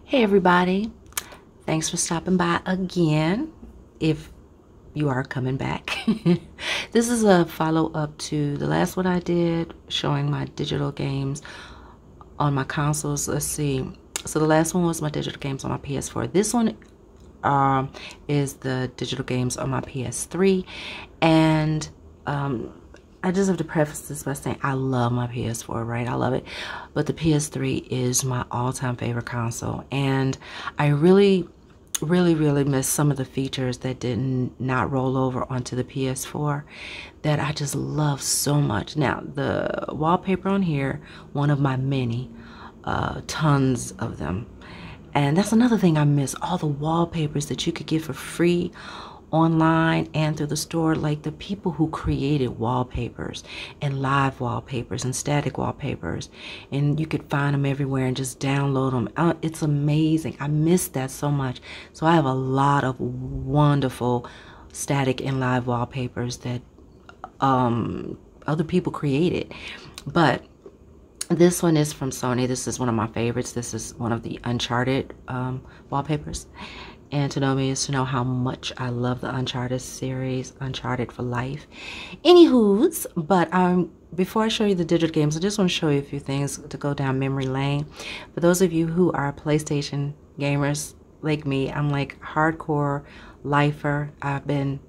Hey everybody, thanks for stopping by again, if you are coming back. This is a follow-up to the last one I did, showing my digital games on my consoles. Let's see. So the last one was my digital games on my PS4. This one is the digital games on my PS3. And I just have to preface this by saying I love my PS4, right? I love it. But the PS3 is my all-time favorite console. And I really miss some of the features that did not roll over onto the PS4 that I just love so much. Now, the wallpaper on here, one of my many, tons of them. And that's another thing I miss, all the wallpapers that you could get for free online and through the store. Like the people who created wallpapers and live wallpapers and static wallpapers, and you could find them everywhere and just download them. It's amazing. I miss that so much. So I have a lot of wonderful static and live wallpapers that other people created. But this one is from Sony. This is one of my favorites. This is one of the Uncharted wallpapers. And to know me is to know how much I love the Uncharted series, Uncharted for life. Anywho's, but before I show you the digital games, I just want to show you a few things to go down memory lane. For those of you who are PlayStation gamers like me, I'm like hardcore lifer. I've been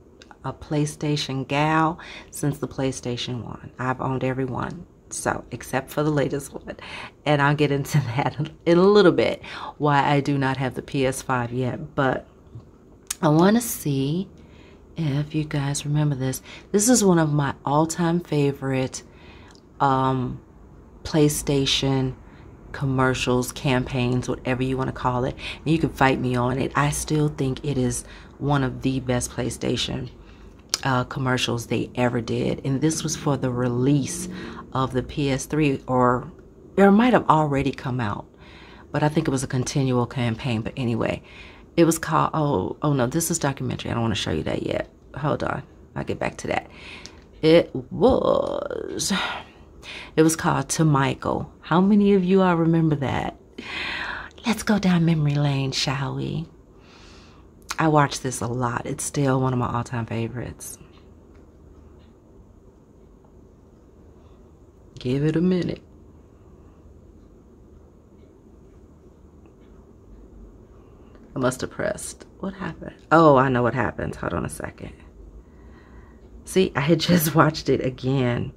a PlayStation gal since the PlayStation 1. I've owned every one. So, except for the latest one. And I'll get into that in a little bit, why I do not have the PS5 yet. But I want to see if you guys remember this. This is one of my all-time favorite PlayStation commercials, campaigns, whatever you want to call it. And you can fight me on it. I still think it is one of the best PlayStation commercials they ever did. And this was for the release of the PS3, or it might have already come out, but I think it was a continual campaign. But anyway, it was called, oh no, this is documentary. I don't want to show you that yet. Hold on, I'll get back to that. It was called To Michael. How many of you all remember that? Let's go down memory lane, shall we? I watch this a lot. It's still one of my all-time favorites. Give it a minute. I must have pressed. What happened? Oh, I know what happened. Hold on a second. See, I had just watched it again,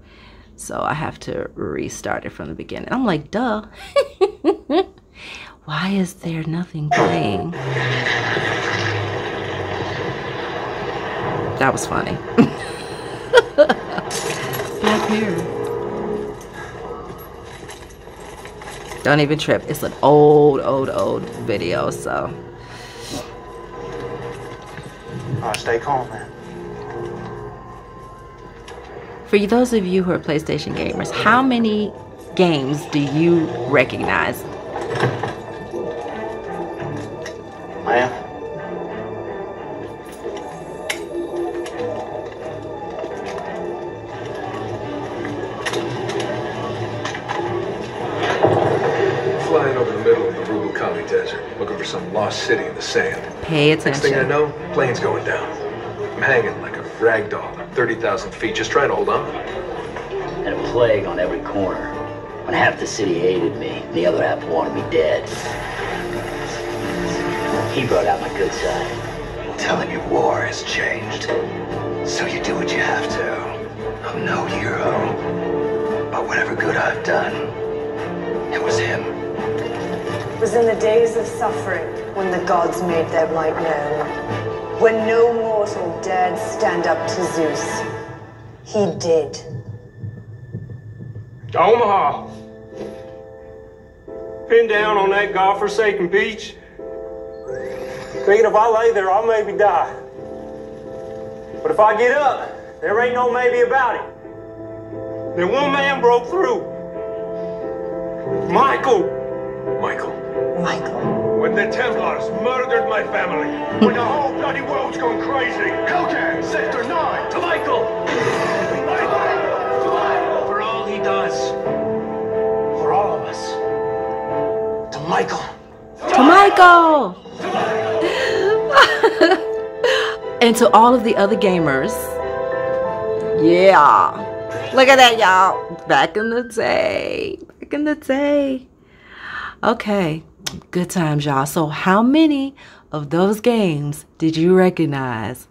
so I have to restart it from the beginning. I'm like, duh. Why is there nothing playing? That was funny. Back here. Don't even trip. It's an old video, so. Stay calm, man. For those of you who are PlayStation gamers, how many games do you recognize? Ma'am? Flying over the middle of the desert, looking for some lost city in the sand. Pay attention. Next thing I know, plane's going down. I'm hanging like a rag doll at 30,000 feet, just trying to hold on. And a plague on every corner. When half the city hated me, and the other half wanted me dead. He brought out my good side. Telling you war has changed. So you do what you have to. I'm no hero. But whatever good I've done, it was him. It was in the days of suffering when the gods made their might known. When no mortal dared stand up to Zeus. He did. Omaha. Pinned down on that godforsaken beach. Thinking if I lay there, I'll maybe die. But if I get up, there ain't no maybe about it. Then one man broke through. Michael. When the Templars murdered my family. When the whole bloody world's gone crazy. Hellcat, Sector 9. To Michael! For all he does. For all of us. To Michael. To Michael! Michael! And to all of the other gamers, yeah, look at that, y'all. Back in the day. Back in the day. Okay, good times, y'all. So how many of those games did you recognize?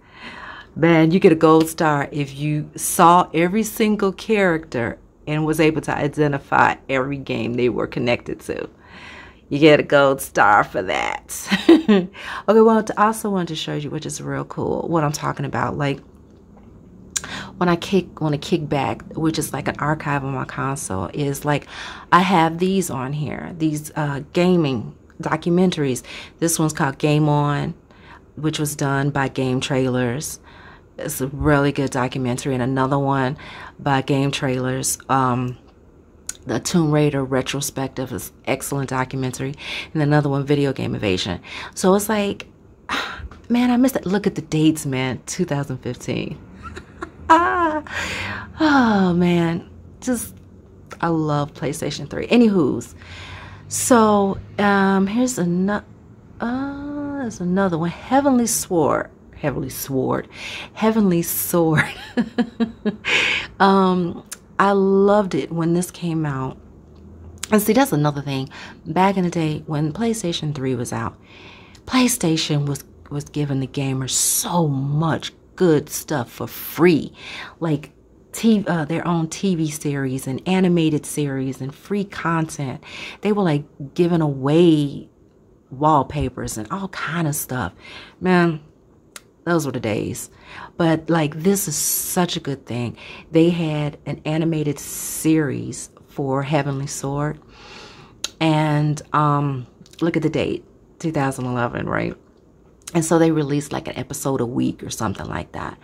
Man, you get a gold star if you saw every single character and was able to identify every game they were connected to. You get a gold star for that. Okay, well, I also wanted to show you, which is real cool, what I'm talking about. Like, when I want to kick back, which is like an archive on my console, is like I have these on here, these gaming documentaries. This one's called Game On, which was done by Game Trailers. It's a really good documentary. And another one by Game Trailers, the Tomb Raider retrospective, is excellent documentary. And another one, Video Game Invasion. So it's like, man, I missed it. Look at the dates, man. 2015. Oh man, just I love PlayStation 3. Anywho's, so here's another. There's another one. Heavenly Sword. I loved it when this came out. And see, that's another thing. Back in the day when PlayStation 3 was out, PlayStation was giving the gamers so much good stuff for free, like their own TV series and animated series and free content. They were like giving away wallpapers and all kind of stuff. Man, those were the days. But like, this is such a good thing. They had an animated series for Heavenly Sword, and look at the date, 2011, right? And so they released like an episode a week or something like that.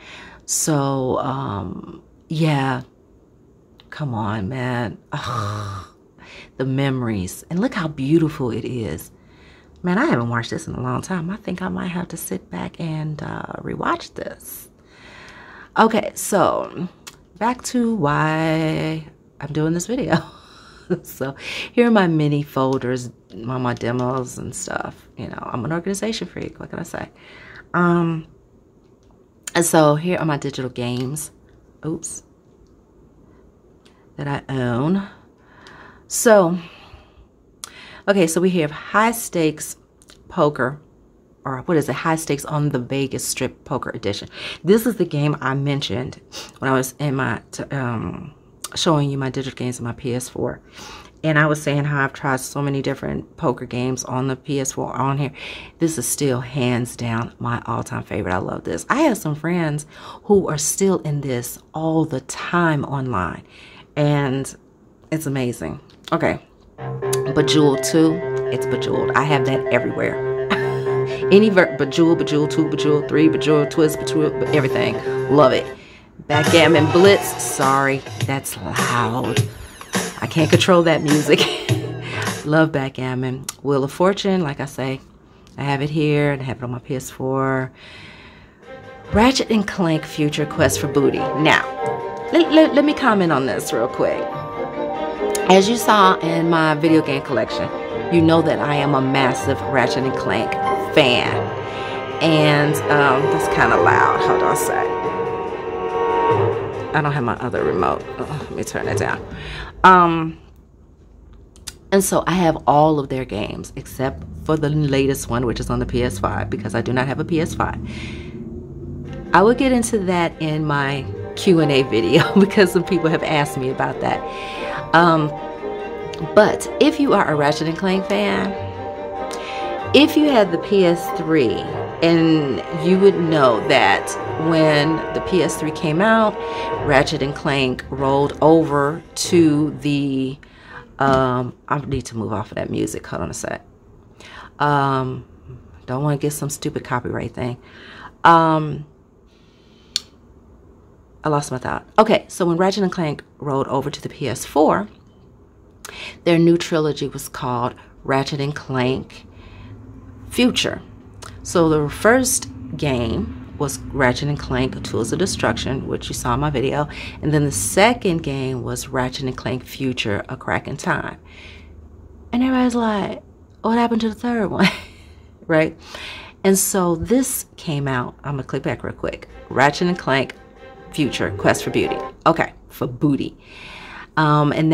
So yeah, come on, man. Ugh, the memories, and look how beautiful it is. Man, I haven't watched this in a long time. I think I might have to sit back and rewatch this. Okay, so back to why I'm doing this video. So here are my mini folders, all my demos and stuff. You know, I'm an organization freak. What can I say? And so here are my digital games. Oops. That I own. So, okay, so we have high stakes poker, or what is it? High stakes on the Vegas Strip Poker Edition. This is the game I mentioned when I was in my showing you my digital games on my PS4, and I was saying how I've tried so many different poker games on the PS4 on here. This is still hands down my all-time favorite. I love this. I have some friends who are still in this all the time online, and it's amazing. Okay, Bejeweled 2, it's Bejeweled. I have that everywhere. Any Bejeweled, Bejeweled 2, Bejeweled 3, Bejeweled Twist, Bejeweled, everything. Love it. Backgammon Blitz, sorry, that's loud. I can't control that music. Love backgammon. Wheel of Fortune, like I say, I have it here and I have it on my PS4. Ratchet and Clank Future Quest for Booty. Now, let me comment on this real quick. As you saw in my video game collection, you know that I am a massive Ratchet and Clank fan. And that's kind of loud. Hold on a sec. I don't have my other remote. Oh, let me turn it down. And so I have all of their games except for the latest one, which is on the PS5, because I do not have a PS5. I will get into that in my Q&A video because some people have asked me about that. But if you are a Ratchet and Clank fan, if you had the PS3, and you would know that when the PS3 came out, Ratchet and Clank rolled over to the, I need to move off of that music, hold on a sec. Don't want to get some stupid copyright thing. I lost my thought. Okay, so when Ratchet and Clank rolled over to the PS4, their new trilogy was called Ratchet and Clank Future. So the first game was Ratchet and Clank Tools of Destruction, which you saw in my video. And then the second game was Ratchet and Clank Future, A Crack in Time. And everybody's like, what happened to the third one? right? And so this came out. I'm gonna click back real quick. Ratchet and Clank Future Quest for Beauty. Okay, for booty. And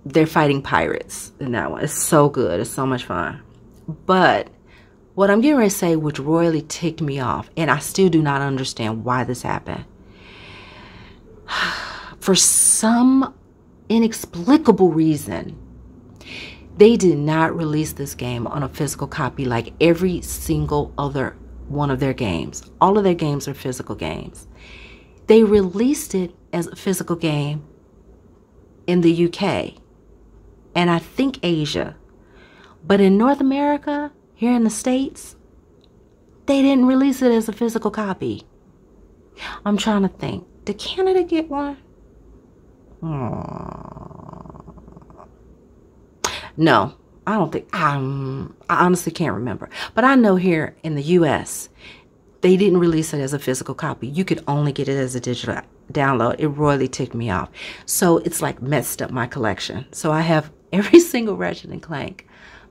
they're fighting pirates in that one. It's so good. It's so much fun. But what I'm getting ready to say, which royally ticked me off, and I still do not understand why this happened. For some inexplicable reason, they did not release this game on a physical copy like every single other one of their games. All of their games are physical games. They released it as a physical game in the UK and I think Asia. But in North America, here in the States, they didn't release it as a physical copy. I'm trying to think. Did Canada get one? No, I don't think. I honestly can't remember. But I know here in the US, they didn't release it as a physical copy. You could only get it as a digital download. It royally ticked me off. So it's like messed up my collection. So I have every single Ratchet and Clank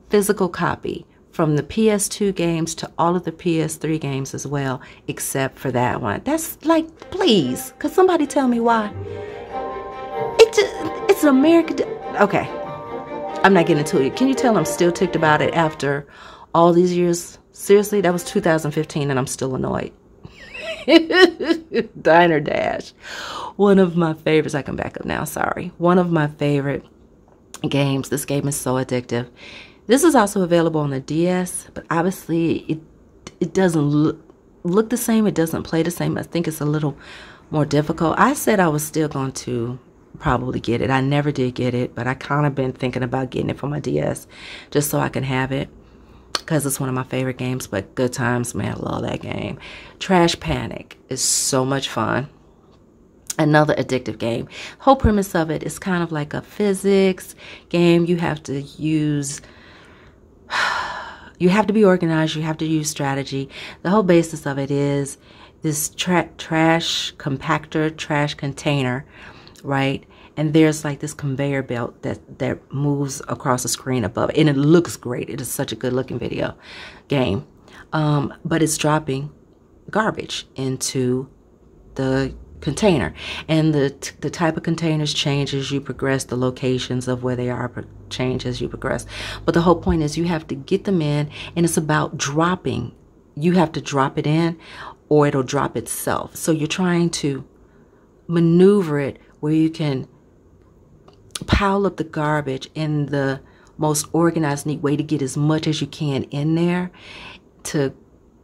physical copy from the PS2 games to all of the PS3 games as well, except for that one. That's like, please, could somebody tell me why? It's an American. Okay, I'm not getting into it. Can you tell I'm still ticked about it after all these years? Seriously, that was 2015 and I'm still annoyed. Diner Dash. One of my favorites. I can back up now, sorry. One of my favorite games. This game is so addictive. This is also available on the DS, but obviously it doesn't look the same. It doesn't play the same. I think it's a little more difficult. I said I was still going to probably get it. I never did get it, but I kind of been thinking about getting it for my DS just so I can have it because it's one of my favorite games. But good times, man. I love that game. Trash Panic is so much fun. Another addictive game. Whole premise of it is kind of like a physics game. You have to use, you have to be organized. You have to use strategy. The whole basis of it is this trash compactor, trash container, right? And there's like this conveyor belt that moves across the screen above it. And it looks great. It is such a good looking game. But it's dropping garbage into the container, and the type of containers change as you progress. The locations of where they are change as you progress, but the whole point is you have to get them in, and it's about dropping. You have to drop it in or it'll drop itself. So you're trying to maneuver it where you can pile up the garbage in the most organized, neat way to get as much as you can in there to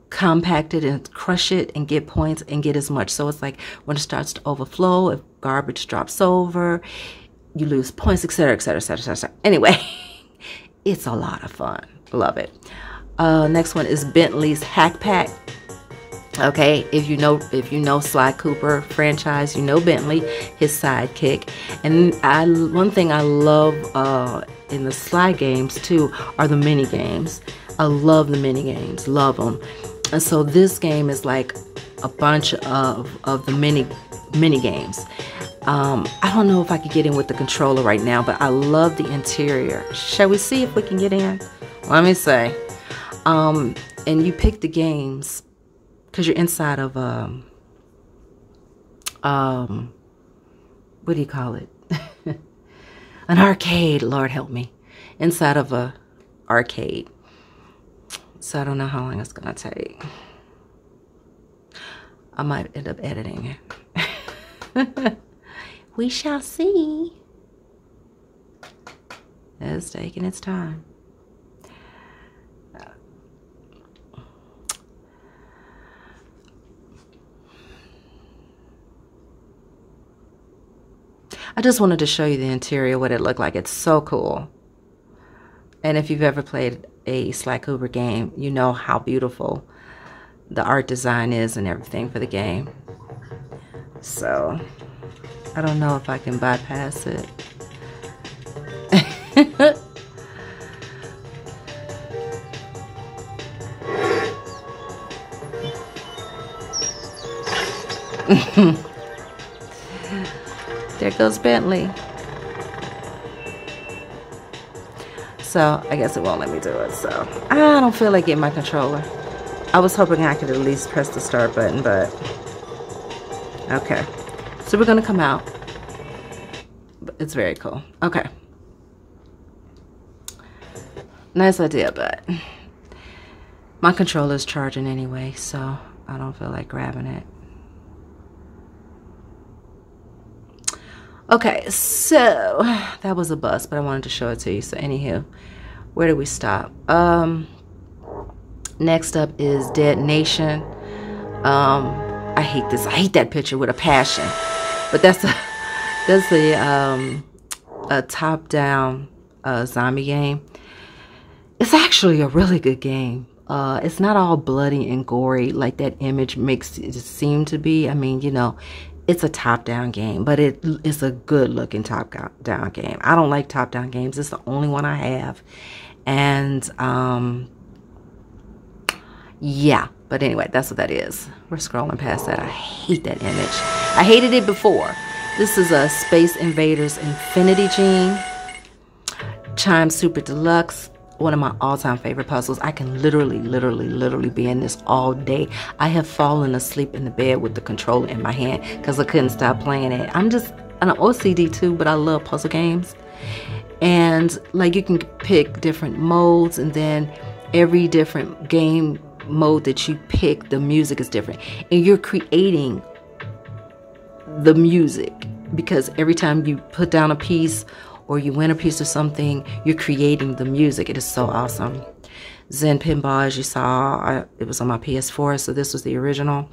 compact it and crush it and get points and get as much. So it's like when it starts to overflow, if garbage drops over, you lose points, etc., etc., etc., etc. Anyway, it's a lot of fun. Love it. Next one is Bentley's Hack Pack. Okay, if you know Sly Cooper franchise, you know Bentley, his sidekick. And one thing I love in the Sly games too are the mini games. I love the mini games, love them. And so this game is like a bunch of the mini games. I don't know if I could get in with the controller right now, but I love the interior. Shall we see if we can get in? Let me say. And you pick the games because you're inside of what do you call it? An arcade, Lord help me. Inside of a arcade. So I don't know how long it's gonna take. I might end up editing it. We shall see. It's taking its time. I just wanted to show you the interior, what it looked like. It's so cool. And if you've ever played a Sly Cooper game, you know how beautiful the art design is and everything for the game. So, I don't know if I can bypass it. There goes Bentley. So I guess it won't let me do it. So I don't feel like getting my controller. I was hoping I could at least press the start button, but okay. So we're gonna come out. It's very cool. Okay. Nice idea, but my controller's charging anyway, so I don't feel like grabbing it. Okay, so that was a bust, but I wanted to show it to you. So anywho, where did we stop? Next up is Dead Nation. I hate this. I hate that picture with a passion. But that's a top-down zombie game. It's actually a really good game. It's not all bloody and gory like that image makes it seem to be. I mean, you know, it's a top-down game, but it's a good-looking top-down game. I don't like top-down games. It's the only one I have. And, yeah. But anyway, that's what that is. We're scrolling past that. I hate that image. I hated it before. This is a Space Invaders Infinity Gene. Chime Super Deluxe. One of my all-time favorite puzzles. I can literally be in this all day. I have fallen asleep in the bed with the controller in my hand because I couldn't stop playing it. I'm an OCD too, but I love puzzle games. And like you can pick different modes, and then every different game mode that you pick, the music is different. And you're creating the music because every time you put down a piece or you win a piece of something, you're creating the music. It is so awesome. Zen Pinball, as you saw, it was on my PS4, so this was the original.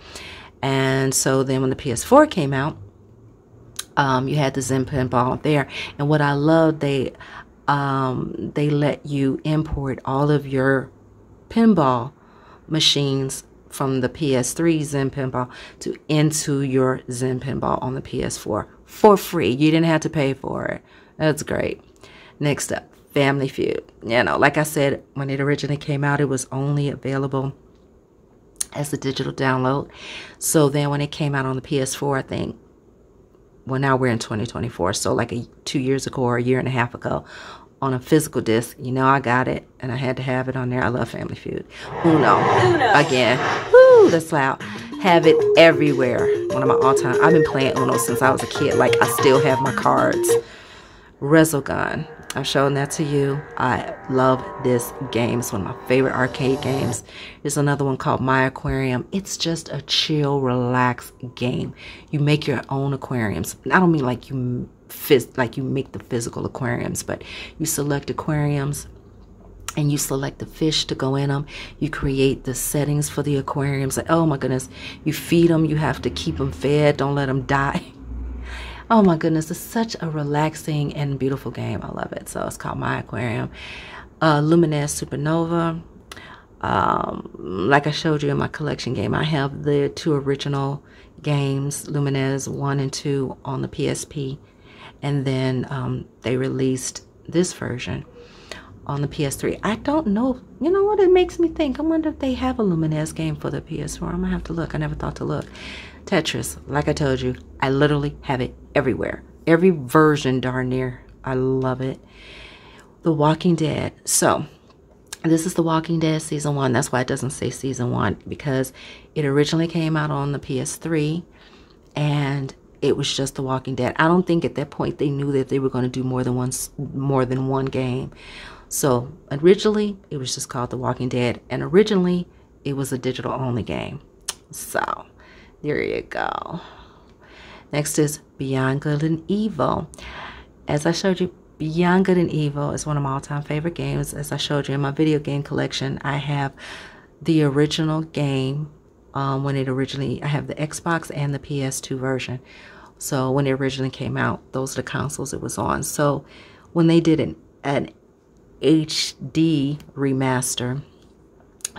And so then when the PS4 came out, you had the Zen Pinball there. And what I love, they let you import all of your pinball machines from the PS3 Zen Pinball into your Zen Pinball on the PS4 for free. You didn't have to pay for it. That's great. Next up, Family Feud. You know, like I said, when it originally came out, it was only available as a digital download. So then when it came out on the PS4, I think, well, now we're in 2024, so like 2 years ago or a year and a half ago, on a physical disc, you know, I got it and I had to have it on there. I love Family Feud. Uno. Again. Woo, that's loud. Have it everywhere. One of my all-time. I've been playing Uno since I was a kid. Like, I still have my cards. Resogun. I'm showing that to you. I love this game. It's one of my favorite arcade games. There's another one called My Aquarium. It's just a chill, relaxed game. You make your own aquariums. I don't mean like you make the physical aquariums, but you select aquariums and you select the fish to go in them. You create the settings for the aquariums. Like, oh my goodness, you feed them. You have to keep them fed. Don't let them die. Oh my goodness, it's such a relaxing and beautiful game. I love it. So it's called My Aquarium. Luminous Supernova. Like I showed you in my collection game, I have the 2 original games, Luminous 1 and 2, on the PSP. And then they released this version on the PS3. I don't know. You know what? It makes me think. I wonder if they have a Luminous game for the PS4. I'm going to have to look. I never thought to look. Tetris. Like I told you, I literally have it everywhere. Every version darn near. I love it. The Walking Dead. So, this is The Walking Dead Season 1. That's why it doesn't say Season 1. Because it originally came out on the PS3. And it was just The Walking Dead. I don't think at that point they knew that they were going to do more than one game. So originally it was just called The Walking Dead, and originally it was a digital only game. So there you go. Next is Beyond Good and Evil. As I showed you, Beyond Good and Evil is one of my all-time favorite games. As I showed you in my video game collection, I have the original game. I have the Xbox and the PS2 version. So when it originally came out, those are the consoles it was on. So when they did an HD remaster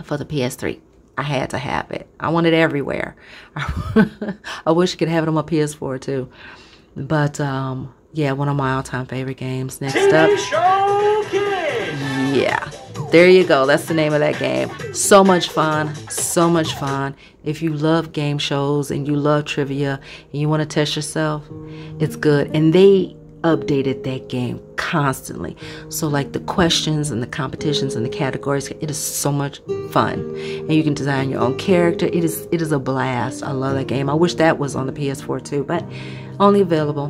for the PS3, I had to have it. I want it everywhere. I wish I could have it on my PS4 too. But yeah, one of my all-time favorite games. Next up, yeah, there you go. That's the name of that game. So much fun. So much fun. If you love game shows and you love trivia and you want to test yourself, it's good. And they updated that game constantly. So like the questions and the competitions and the categories, it is so much fun. And you can design your own character. It is a blast. I love that game. I wish that was on the PS4 too, but only available.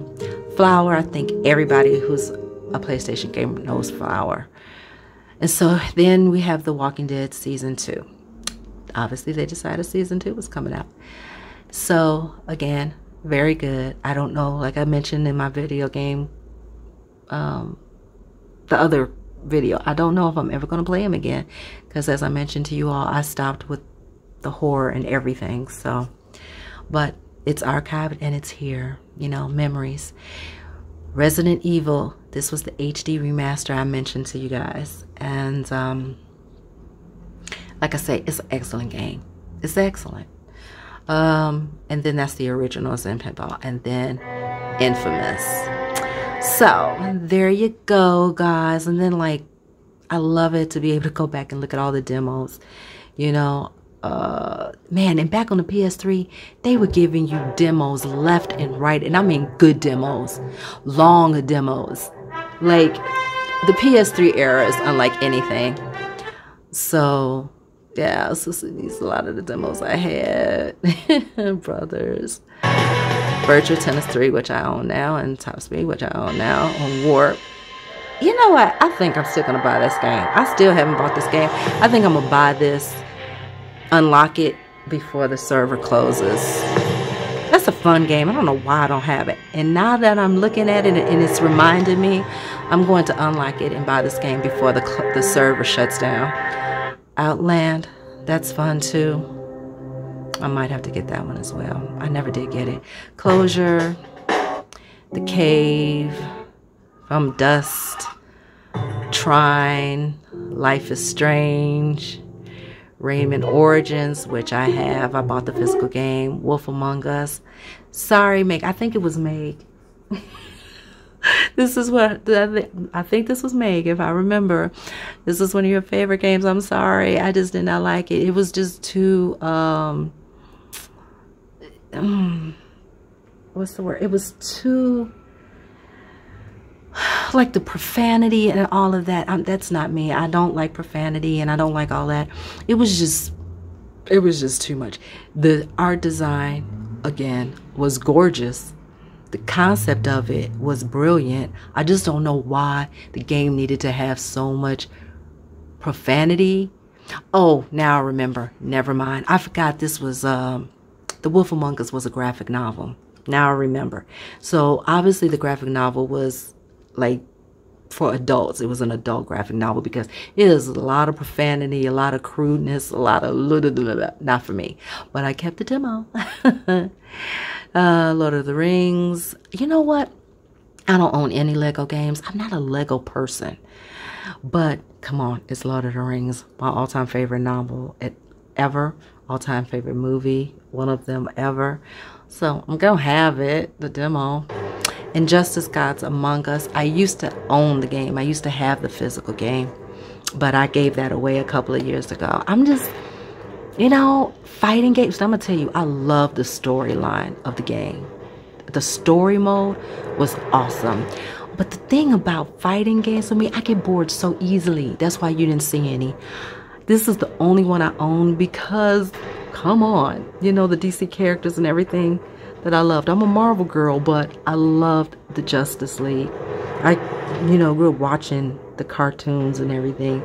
Flower, I think everybody who's a PlayStation gamer knows Flower. And so then we have The Walking Dead Season 2. Obviously, they decided Season 2 was coming out. So, again, very good. I don't know, like I mentioned in my video game, the other video, I don't know if I'm ever going to play him again. Because as I mentioned to you all, I stopped with the horror and everything. So, but it's archived and it's here, you know, memories. Resident Evil, this was the HD remaster I mentioned to you guys. And like I say, it's an excellent game. It's excellent. And then that's the originals in Pinball. And then Infamous. So there you go, guys. And then like, I love it to be able to go back and look at all the demos. You know, man, and back on the PS3, they were giving you demos left and right. And I mean good demos. Long demos. Like, the PS3 era is unlike anything. So, yeah, so these are a lot of the demos I had. Brothers. Virtual Tennis 3, which I own now, and Top Speed, which I own now, on Warp. You know what? I think I'm still going to buy this game. I still haven't bought this game. I think I'm going to buy this, unlock it before the server closes. That's a fun game. I don't know why I don't have it. And now that I'm looking at it and it's reminded me, I'm going to unlock it and buy this game before the server shuts down. Outland, that's fun too. I might have to get that one as well. I never did get it. Closure, The Cave, From Dust, Trine, Life is Strange, Rayman Origins, which I have. I bought the physical game. Wolf Among Us. Sorry, Meg. I think it was Meg. This is what I think this was Meg, if I remember. This is one of your favorite games. I'm sorry. I just did not like it. It was just too what's the word? It was too like the profanity and all of that. That's not me. I don't like profanity and I don't like all that. It was just too much. The art design, again, was gorgeous. The concept of it was brilliant. I just don't know why the game needed to have so much profanity. Oh, now I remember. Never mind. I forgot this was, The Wolf Among Us was a graphic novel. Now I remember. So obviously the graphic novel was like for adults. It was an adult graphic novel because it is a lot of profanity, a lot of crudeness, a lot of not for me. But I kept the demo. Lord of the Rings. You know what? I don't own any Lego games. I'm not a Lego person. But come on, it's Lord of the Rings, my all-time favorite novel ever, all-time favorite movie, one of them ever. So I'm gonna have it, the demo. Injustice Gods Among Us. I used to own the game. I used to have the physical game, but I gave that away a couple of years ago. I'm just, you know, fighting games. I'm gonna tell you, I love the storyline of the game. The story mode was awesome. But the thing about fighting games for me, I get bored so easily. That's why you didn't see any. This is the only one I own because, come on, you know, the DC characters and everything that I loved. I'm a Marvel girl, but I loved the Justice League. I, you know, grew up watching the cartoons and everything.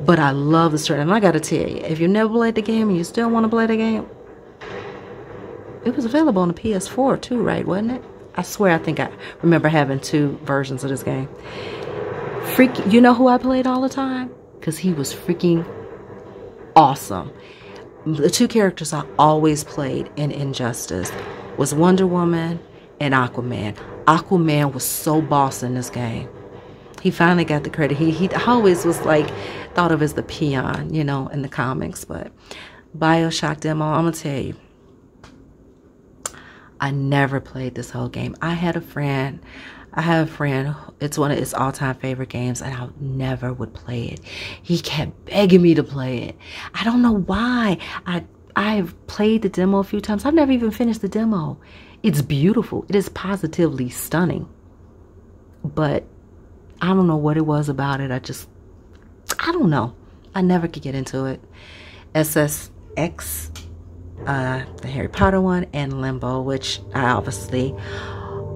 But I love the story. And I gotta tell you, if you never played the game and you still want to play the game, it was available on the PS4 too, right? Wasn't it? I swear, I think I remember having 2 versions of this game. You know who I played all the time? Because he was freaking awesome. The 2 characters I always played in Injustice was Wonder Woman and Aquaman. Aquaman was so boss in this game. He finally got the credit. He always was like thought of as the peon, you know, in the comics. But BioShock demo, I'm gonna tell you, I never played this whole game. I have a friend, it's one of his all-time favorite games, and I never would play it. He kept begging me to play it. I don't know why. I've played the demo a few times. I've never even finished the demo. It's beautiful. It is positively stunning. But I don't know what it was about it. I don't know. I never could get into it. SSX, the Harry Potter one, and Limbo, which I obviously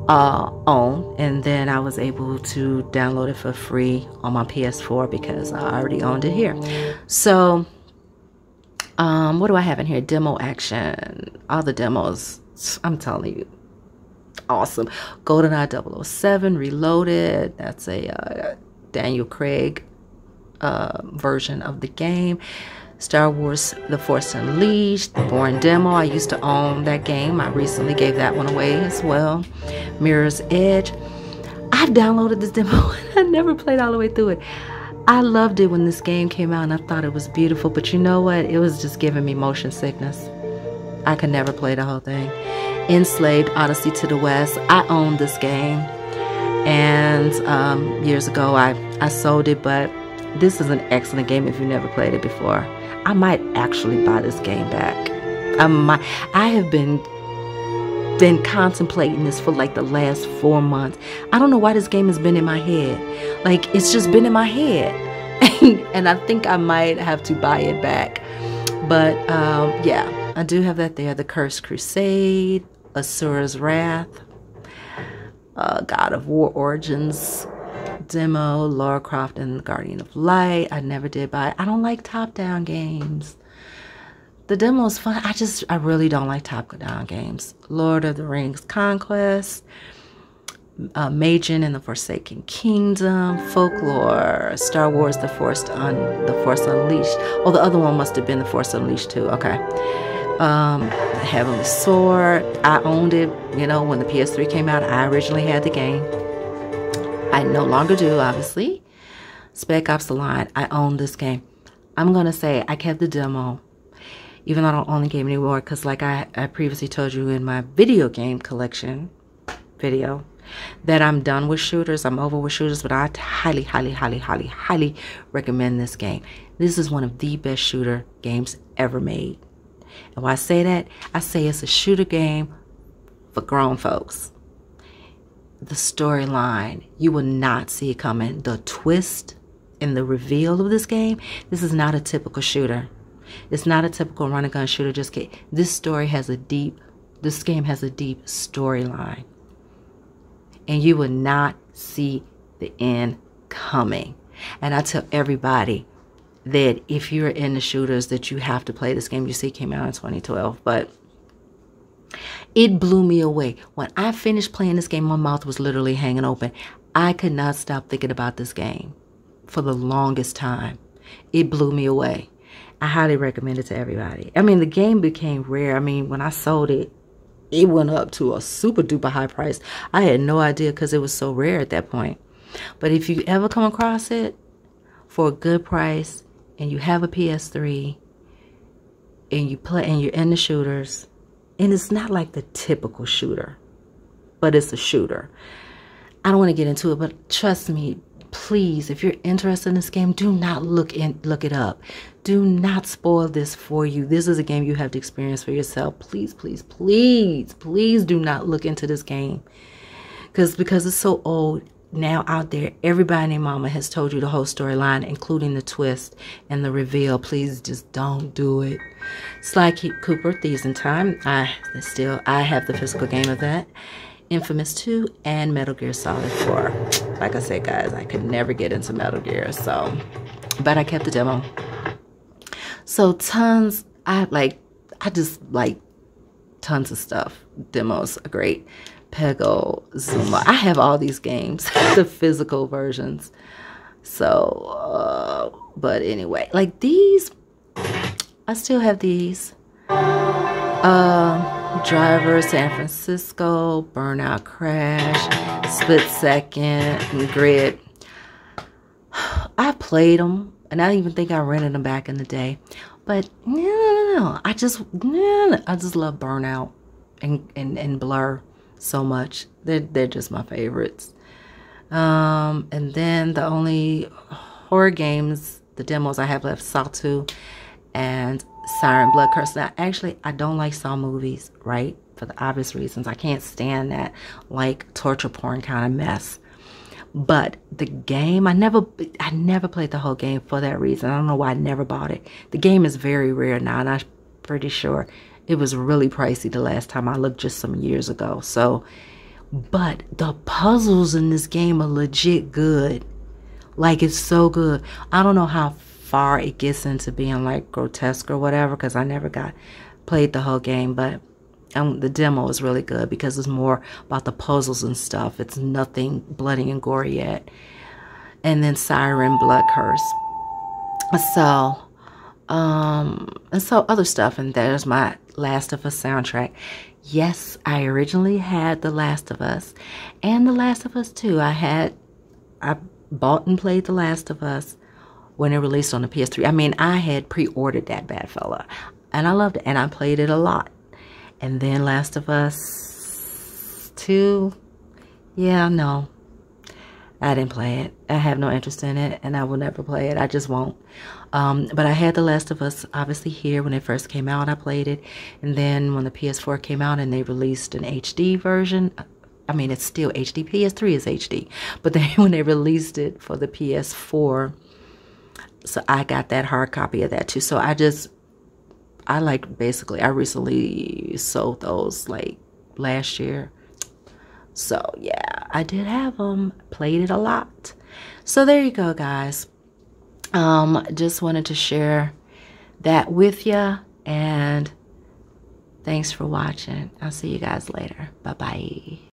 own. And then I was able to download it for free on my PS4 because I already owned it here. So, what do I have in here? Demo action. All the demos, I'm telling you, awesome. GoldenEye 007 Reloaded. That's a Daniel Craig version of the game. Star Wars The Force Unleashed, the Bourne demo. I used to own that game. I recently gave that one away as well. Mirror's Edge. I've downloaded this demo and I never played all the way through it. I loved it when this game came out and I thought it was beautiful, but you know what? It was just giving me motion sickness. I could never play the whole thing. Enslaved Odyssey to the West. I owned this game, and years ago I sold it, but this is an excellent game if you never played it before. I might actually buy this game back. I have been contemplating this for like the last 4 months. I don't know why this game has been in my head. Like, it's just been in my head. And I think I might have to buy it back. But yeah, I do have that there. The Cursed Crusade, Asura's Wrath, God of War Origins demo, Lara Croft and the Guardian of Light. I never did buy it. I don't like top-down games. The demo is fun. I really don't like top-down games. Lord of the Rings Conquest, Magen and the Forsaken Kingdom, Folklore, Star Wars The Force Unleashed. Oh, the other one must have been The Force Unleashed too. Okay. The Heavenly Sword. I owned it, you know, when the PS3 came out. I originally had the game. I no longer do, obviously. Spec Ops The Line. I own this game. I'm going to say I kept the demo, even though I don't own the game anymore, because like I previously told you in my video game collection video, that I'm done with shooters. I'm over with shooters, but I highly, highly, highly, highly, highly recommend this game. This is one of the best shooter games ever made. And why I say that, I say it's a shooter game for grown folks. The storyline, you will not see it coming. The twist and the reveal of this game, this is not a typical shooter. It's not a typical run and gun shooter. This game has a deep storyline. And you will not see the end coming. And I tell everybody that if you're into shooters, that you have to play this game. You see, it came out in 2012, but it blew me away. When I finished playing this game, my mouth was literally hanging open. I could not stop thinking about this game for the longest time. It blew me away. I highly recommend it to everybody. I mean, the game became rare. I mean, when I sold it, it went up to a super duper high price. I had no idea because it was so rare at that point. But if you ever come across it for a good price and you have a PS3 and you play and you're into shooters, and it's not like the typical shooter, but it's a shooter. I don't want to get into it, but trust me, please, if you're interested in this game, do not look it up. Do not spoil this for you. This is a game you have to experience for yourself. Please, please, please, please do not look into this game. Because it's so old now out there. Everybody and their mama has told you the whole storyline, including the twist and the reveal. Please just don't do it. Sly Cooper, Thieves in Time. I have the physical game of that. Infamous 2 and Metal Gear Solid 4. Like I said, guys, I could never get into Metal Gear, but I kept the demo. So tons, I just like tons of stuff. Demos are great. Pego, Zuma. I have all these games, the physical versions. So, but anyway, like these, I still have these. Driver, San Francisco, Burnout Crash, Split Second, and Grid. I played them, and I don't even think I rented them back in the day. But no. I just love Burnout and Blur so much. They're just my favorites. And then the only horror games, the demos I have left, Saw 2 and Siren Blood Curse. Now, actually, I don't like Saw movies, right? For the obvious reasons. I can't stand that, like, torture porn kind of mess. But the game, I never played the whole game for that reason. I don't know why I never bought it. The game is very rare now, and I'm pretty sure it was really pricey the last time I looked, just some years ago. So, but the puzzles in this game are legit good. Like, it's so good. I don't know how far it gets into being like grotesque or whatever, because I never played the whole game, but the demo is really good because it's more about the puzzles and stuff. It's nothing bloody and gory yet. And then Siren Blood Curse. So, and so other stuff. And there's my Last of Us soundtrack. Yes, I originally had The Last of Us and The Last of Us 2. I bought and played The Last of Us when it released on the PS3. I mean, I had pre-ordered that bad fella, and I loved it, and I played it a lot. And then Last of Us 2, yeah, no, I didn't play it. I have no interest in it, and I will never play it. I just won't. But I had The Last of Us, obviously, here when it first came out. I played it. And then when the PS4 came out and they released an HD version, I mean, it's still HD. PS3 is HD. But then when they released it for the PS4, so I got that hard copy of that too. So I recently sold those like last year. So yeah, I did have them, played it a lot. So there you go, guys. Just wanted to share that with you, and thanks for watching. I'll see you guys later. Bye-bye.